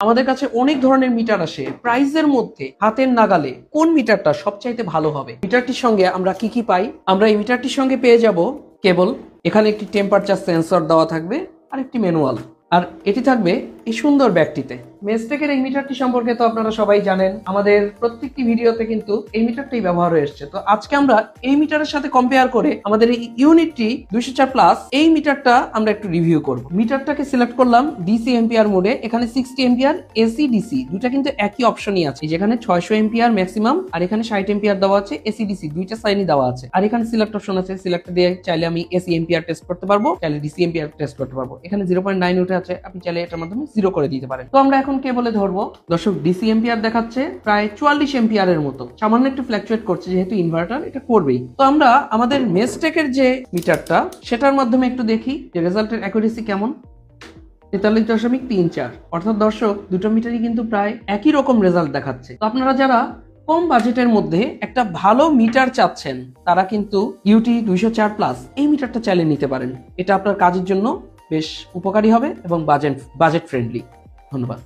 আমাদের কাছে অনেক ধরনের মিটার আসে, প্রাইসের মধ্যে হাতের নাগালে কোন মিটারটা সবচাইতে ভালো হবে। মিটারটির সঙ্গে আমরা কি কি পাই? আমরা এই মিটারটির সঙ্গে পেয়ে যাব কেবল, এখানে একটি টেম্পারেচার সেন্সর দেওয়া থাকবে আর একটি ম্যানুয়াল, আর এটি থাকবে এই সুন্দর ব্যাগটিতে। মেজটেকের এই মিটারটি সম্পর্কে তো আপনারা সবাই জানেন, আমাদের প্রত্যেকটি ভিডিওতে কিন্তু এই মিটারটাই ব্যবহার হয়ে এসছে। তো আজকে আমরা এই মিটারের সাথে কম্পেয়ার করে আমাদের এই ইউনিটটি 204 প্লাস এই মিটারটা আমরা একটু রিভিউ করব। মিটারটাকে সিলেক্ট করলাম ডিসি এম্পিয়ার মোডে। এখানে 60 এম্পিয়ার এসি ডিসি দুইটা কিন্তু একই অপশনই আছে, যেখানে 600 এম্পিয়ার ম্যাক্সিমাম আর এখানে 60 এম্পিয়ার দেওয়া আছে, এসি ডিসি দুইটা সাইনই দেওয়া আছে। আর এখানে সিলেক্ট অপশন আছে, সিলেক্ট দিয়ে চাইলে আমি এসি এম্পিয়ার টেস্ট করতে পারবো, চাইলে ডিসি এম্পিয়ার টেস্ট করতে পারবো। এখানে 0.9 উঠে আছে, আপনি চাইলে এটার মাধ্যমে 0 করে দিতে পারেন। তো আমরা এখন কেবলে ধরবো। দর্শক, ডিসি এম্পিয়ার দেখাচ্ছে প্রায় 44 এম্পিয়ারের মতো, সামান্য একটু ফ্ল্যাকচুয়েট করছে, যেহেতু ইনভার্টার এটা করবেই। তো আমরা আমাদের মেজটেকের যে মিটারটা সেটার মাধ্যমে একটু দেখি যে রেজাল্টের অ্যাকুরেসি কেমন। 43.34, অর্থাৎ দর্শক দুটো মিটারই কিন্তু প্রায় একই রকম রেজাল্ট দেখাচ্ছে। তো আপনারা যারা কম বাজেটের মধ্যে একটা ভালো মিটার চাচ্ছেন, তারা কিন্তু ইউটি 204 প্লাস এই মিটারটা চাইলে নিতে পারেন। এটা আপনার কাজের জন্য বেশ উপকারী হবে এবং বাজেট ফ্রেন্ডলি। ধন্যবাদ।